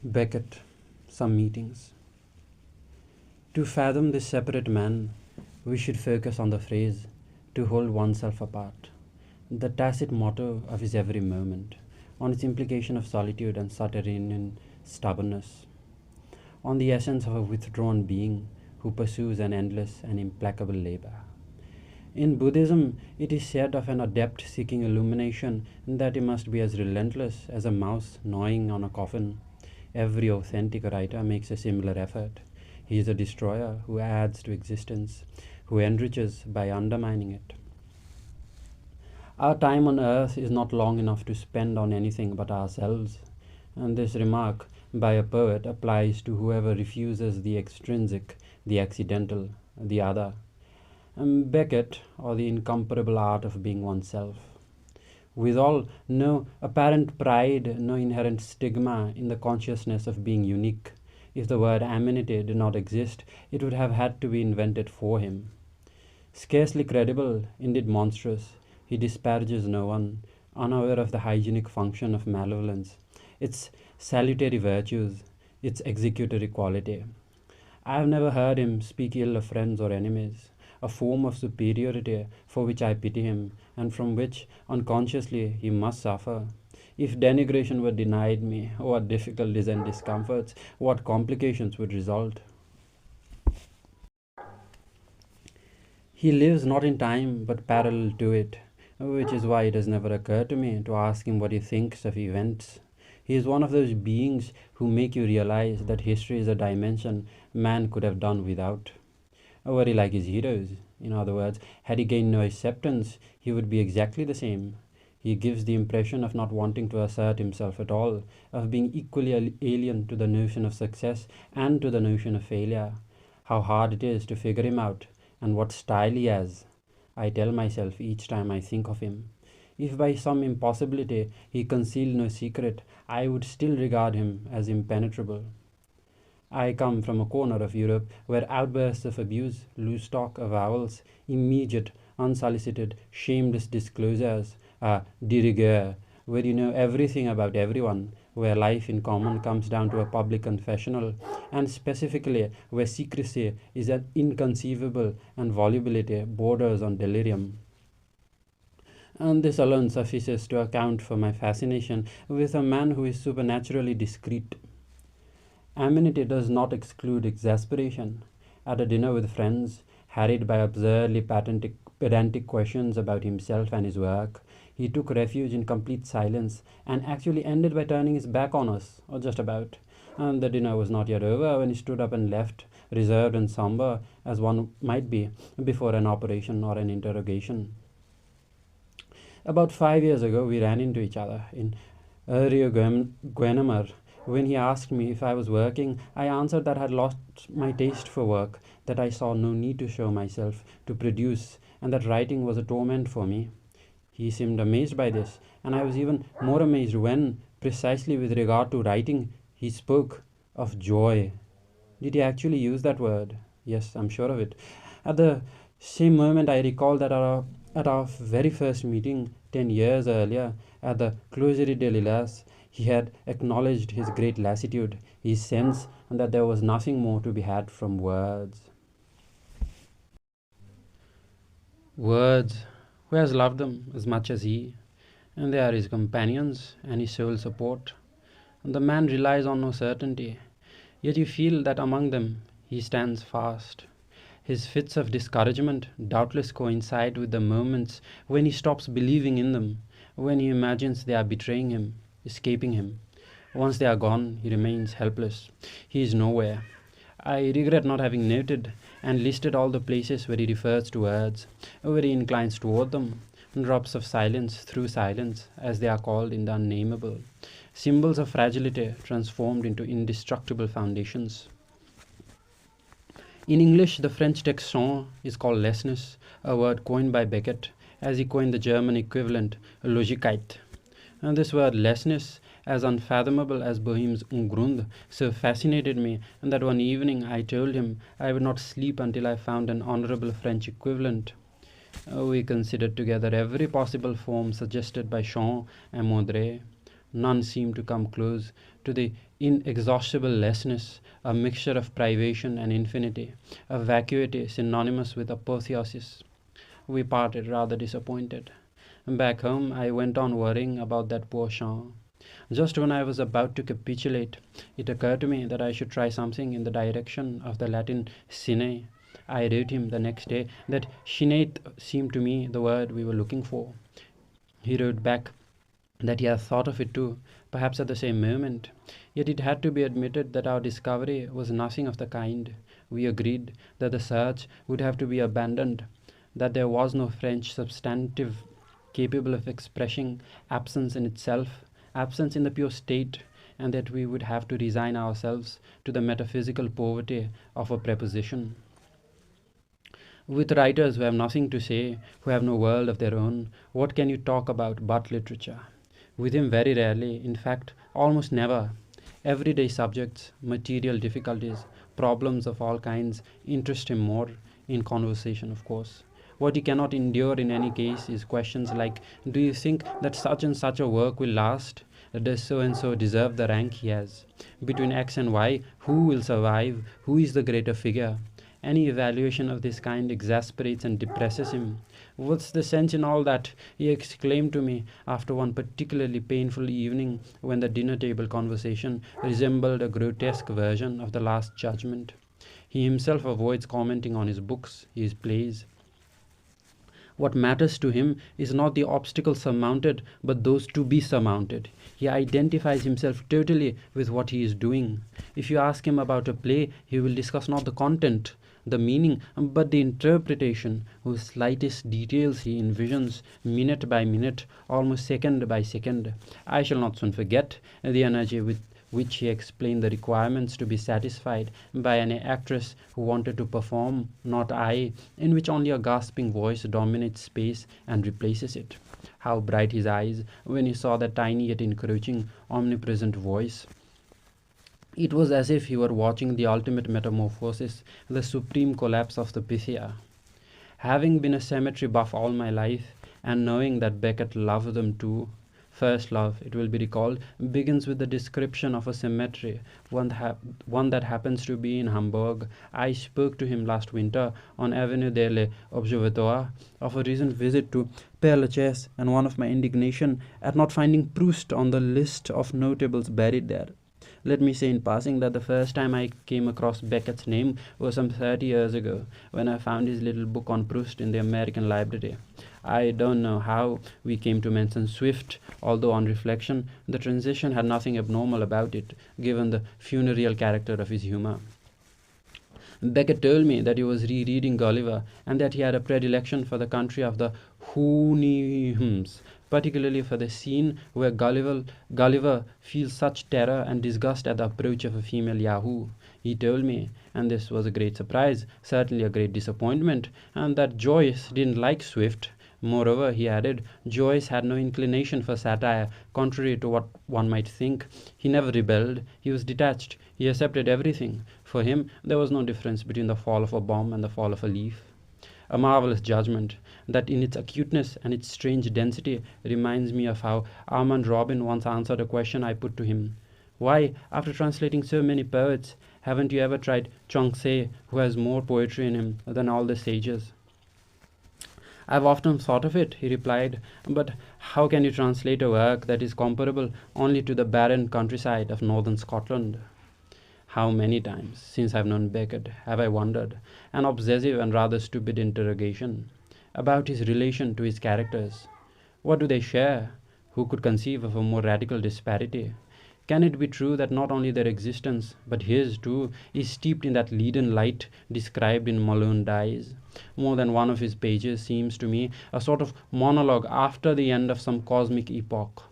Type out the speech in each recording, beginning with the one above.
Beckett, Some Meetings. To fathom this separate man, we should focus on the phrase, to hold oneself apart, the tacit motto of his every moment, on its implication of solitude and subterranean stubbornness, on the essence of a withdrawn being who pursues an endless and implacable labor. In Buddhism, it is said of an adept seeking illumination that he must be as relentless as a mouse gnawing on a coffin. Every authentic writer makes a similar effort. He is a destroyer who adds to existence, who enriches by undermining it. Our time on earth is not long enough to spend on anything but ourselves, and this remark by a poet applies to whoever refuses the extrinsic, the accidental, the other. Beckett, or the incomparable art of being oneself. Withal, no apparent pride, no inherent stigma in the consciousness of being unique. If the word amenity did not exist, it would have had to be invented for him. Scarcely credible, indeed monstrous, he disparages no one, unaware of the hygienic function of malevolence, its salutary virtues, its executory quality. I have never heard him speak ill of friends or enemies, a form of superiority for which I pity him, and from which, unconsciously, he must suffer. If denigration were denied me, what difficulties and discomforts, what complications would result? He lives not in time, but parallel to it, which is why it has never occurred to me to ask him what he thinks of events. He is one of those beings who make you realize that history is a dimension man could have done without. Very like his heroes. In other words, had he gained no acceptance, he would be exactly the same. He gives the impression of not wanting to assert himself at all, of being equally alien to the notion of success and to the notion of failure. How hard it is to figure him out, and what style he has, I tell myself each time I think of him. If by some impossibility he concealed no secret, I would still regard him as impenetrable. I come from a corner of Europe where outbursts of abuse, loose talk, avowals, immediate, unsolicited, shameless disclosures are de rigueur, where you know everything about everyone, where life in common comes down to a public confessional, and specifically where secrecy is inconceivable and volubility borders on delirium. And this alone suffices to account for my fascination with a man who is supernaturally discreet. Amenity does not exclude exasperation. At a dinner with friends, harried by absurdly pedantic questions about himself and his work, he took refuge in complete silence and actually ended by turning his back on us, or just about. And the dinner was not yet over when he stood up and left, reserved and somber as one might be before an operation or an interrogation. About 5 years ago, we ran into each other in Rio Guenamar. When he asked me if I was working, I answered that I had lost my taste for work, that I saw no need to show myself, to produce, and that writing was a torment for me. He seemed amazed by this, and I was even more amazed when, precisely with regard to writing, he spoke of joy. Did he actually use that word? Yes, I'm sure of it. At the same moment, I recall that at our very first meeting 10 years earlier at the Closerie de Lilas, he had acknowledged his great lassitude, his sense that there was nothing more to be had from words. Words, who has loved them as much as he? And they are his companions and his sole support. And the man relies on no certainty, yet you feel that among them he stands fast. His fits of discouragement doubtless coincide with the moments when he stops believing in them, when he imagines they are betraying him, escaping him. Once they are gone, he remains helpless. He is nowhere. I regret not having noted and listed all the places where he refers to words, where he inclines toward them, drops of silence through silence, as they are called in the unnameable, symbols of fragility transformed into indestructible foundations. In English, the French text sans is called lessness, a word coined by Beckett, as he coined the German equivalent, Logigkeit. And this word lessness, as unfathomable as Bohem's Ungrund, so fascinated me that one evening I told him I would not sleep until I found an honorable French equivalent. We considered together every possible form suggested by Champ and Mondret. None seemed to come close to the inexhaustible lessness, a mixture of privation and infinity, a vacuity synonymous with apotheosis. We parted rather disappointed. Back home, I went on worrying about that poor Jean. Just when I was about to capitulate, it occurred to me that I should try something in the direction of the Latin sine. I wrote him the next day that scinate seemed to me the word we were looking for. He wrote back that he had thought of it too, perhaps at the same moment. Yet it had to be admitted that our discovery was nothing of the kind. We agreed that the search would have to be abandoned, that there was no French substantive capable of expressing absence in itself, absence in the pure state, and that we would have to resign ourselves to the metaphysical poverty of a preposition. With writers who have nothing to say, who have no world of their own, what can you talk about but literature? With him, very rarely, in fact, almost never. Everyday subjects, material difficulties, problems of all kinds interest him more, in conversation, of course. What he cannot endure in any case is questions like, do you think that such and such a work will last? Does so and so deserve the rank he has? Between X and Y, who will survive? Who is the greater figure? Any evaluation of this kind exasperates and depresses him. What's the sense in all that? He exclaimed to me after one particularly painful evening when the dinner table conversation resembled a grotesque version of the Last Judgment. He himself avoids commenting on his books, his plays. What matters to him is not the obstacles surmounted, but those to be surmounted. He identifies himself totally with what he is doing. If you ask him about a play, he will discuss not the content, the meaning, but the interpretation, whose slightest details he envisions minute by minute, almost second by second. I shall not soon forget the energy with which he explained the requirements to be satisfied by an actress who wanted to perform, not I, in which only a gasping voice dominates space and replaces it. How bright his eyes when he saw that tiny yet encroaching, omnipresent voice. It was as if he were watching the ultimate metamorphosis, the supreme collapse of the Pythia. Having been a cemetery buff all my life, and knowing that Beckett loved them too, first love, it will be recalled, begins with the description of a cemetery, one that happens to be in Hamburg. I spoke to him last winter on Avenue de l'Observatoire of a recent visit to Père Lachaise and one of my indignation at not finding Proust on the list of notables buried there. Let me say in passing that the first time I came across Beckett's name was some 30 years ago, when I found his little book on Proust in the American Library. I don't know how we came to mention Swift, although on reflection, the transition had nothing abnormal about it, given the funereal character of his humor. Beckett told me that he was rereading Gulliver and that he had a predilection for the country of the Houyhnhnms, particularly for the scene where Gulliver feels such terror and disgust at the approach of a female Yahoo. He told me, and this was a great surprise, certainly a great disappointment, and that Joyce didn't like Swift. Moreover, he added, Joyce had no inclination for satire, contrary to what one might think. He never rebelled. He was detached. He accepted everything. For him, there was no difference between the fall of a bomb and the fall of a leaf. A marvelous judgment that in its acuteness and its strange density reminds me of how Armand Robin once answered a question I put to him. Why, after translating so many poets, haven't you ever tried Chuang-Tze, who has more poetry in him than all the sages? I've often thought of it, he replied, but how can you translate a work that is comparable only to the barren countryside of northern Scotland? How many times, since I've known Beckett, have I wondered, an obsessive and rather stupid interrogation, about his relation to his characters? What do they share? Who could conceive of a more radical disparity? Can it be true that not only their existence, but his too, is steeped in that leaden light described in Malone Dies? More than one of his pages seems to me a sort of monologue after the end of some cosmic epoch.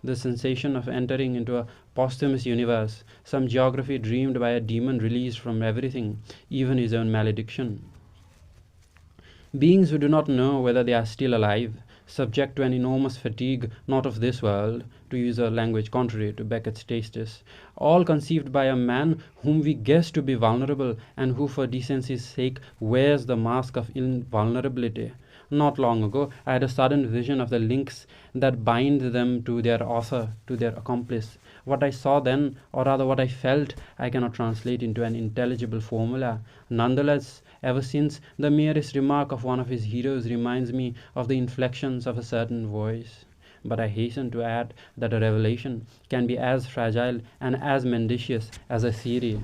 The sensation of entering into a posthumous universe, some geography dreamed by a demon released from everything, even his own malediction. Beings who do not know whether they are still alive, subject to an enormous fatigue not of this world, to use a language contrary to Beckett's tastes, all conceived by a man whom we guess to be vulnerable and who for decency's sake wears the mask of invulnerability. Not long ago, I had a sudden vision of the links that bind them to their author, to their accomplice. What I saw then, or rather what I felt, I cannot translate into an intelligible formula. Nonetheless, ever since, the merest remark of one of his heroes reminds me of the inflections of a certain voice. But I hasten to add that a revelation can be as fragile and as mendacious as a theory.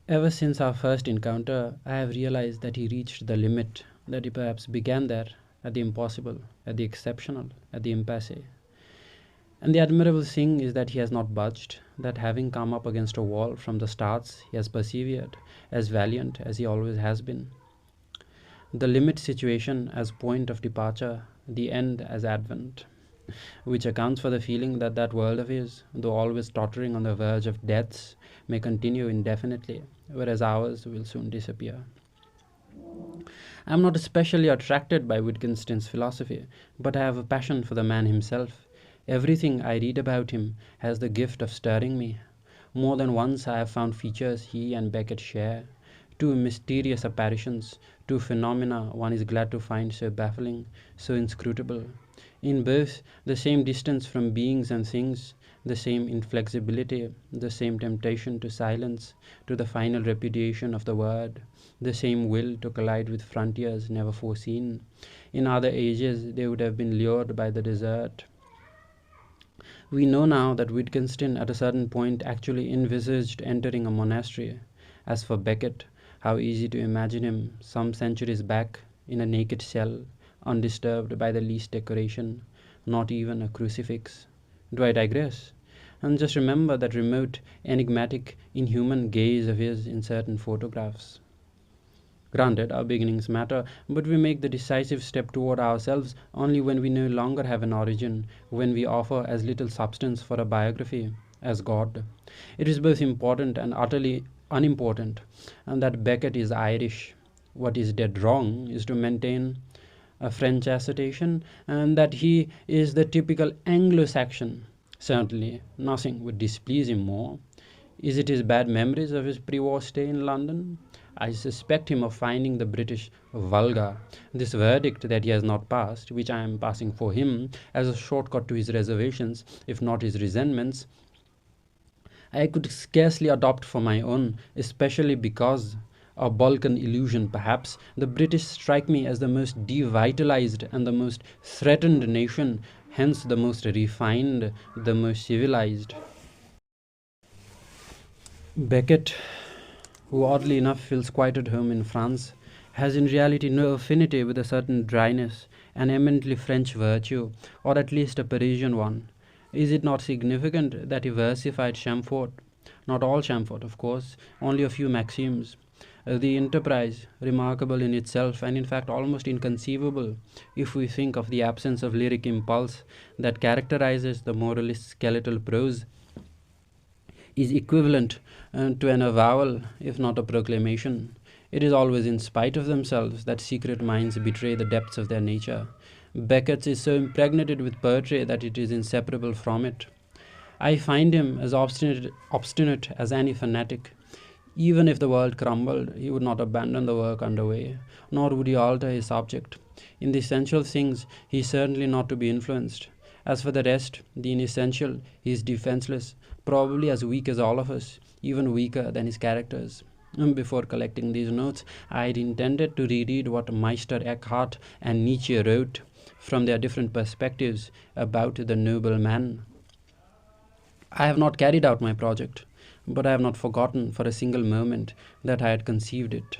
Ever since our first encounter, I have realized that he reached the limit, that he perhaps began there, at the impossible, at the exceptional, at the impasse. And the admirable thing is that he has not budged, that having come up against a wall from the starts, he has persevered, as valiant as he always has been. The limit situation as point of departure, the end as advent, which accounts for the feeling that that world of his, though always tottering on the verge of deaths, may continue indefinitely, whereas ours will soon disappear. I am not especially attracted by Wittgenstein's philosophy, but I have a passion for the man himself. Everything I read about him has the gift of stirring me. More than once I have found features he and Beckett share, two mysterious apparitions, two phenomena one is glad to find so baffling, so inscrutable. In both, the same distance from beings and things, the same inflexibility, the same temptation to silence, to the final repudiation of the word, the same will to collide with frontiers never foreseen. In other ages, they would have been lured by the desert. We know now that Wittgenstein at a certain point actually envisaged entering a monastery. As for Beckett, how easy to imagine him some centuries back in a naked cell, undisturbed by the least decoration, not even a crucifix. Do I digress? And just remember that remote, enigmatic, inhuman gaze of his in certain photographs. Granted, our beginnings matter, but we make the decisive step toward ourselves only when we no longer have an origin, when we offer as little substance for a biography as God. It is both important and utterly unimportant, and that Beckett is Irish. What is dead wrong is to maintain a French assertion, and that he is the typical Anglo-Saxon. Certainly, nothing would displease him more. Is it his bad memories of his pre-war stay in London? I suspect him of finding the British vulgar. This verdict that he has not passed, which I am passing for him as a shortcut to his reservations, if not his resentments, I could scarcely adopt for my own, especially because, a Balkan illusion perhaps, the British strike me as the most devitalized and the most threatened nation, hence the most refined, the most civilized. Beckett, who oddly enough feels quite at home in France, has in reality no affinity with a certain dryness, an eminently French virtue, or at least a Parisian one. Is it not significant that he versified Chamfort? Not all Chamfort, of course, only a few maxims. The enterprise, remarkable in itself and in fact almost inconceivable if we think of the absence of lyric impulse that characterizes the moralist's skeletal prose, is equivalent to an avowal, if not a proclamation. It is always in spite of themselves that secret minds betray the depths of their nature. Beckett's is so impregnated with poetry that it is inseparable from it. I find him as obstinate as any fanatic. Even if the world crumbled, he would not abandon the work underway, nor would he alter his subject. In the essential things, he is certainly not to be influenced. As for the rest, the inessential, he is defenseless, probably as weak as all of us, even weaker than his characters. Before collecting these notes, I had intended to reread what Meister Eckhart and Nietzsche wrote from their different perspectives about the noble man. I have not carried out my project, but I have not forgotten for a single moment that I had conceived it.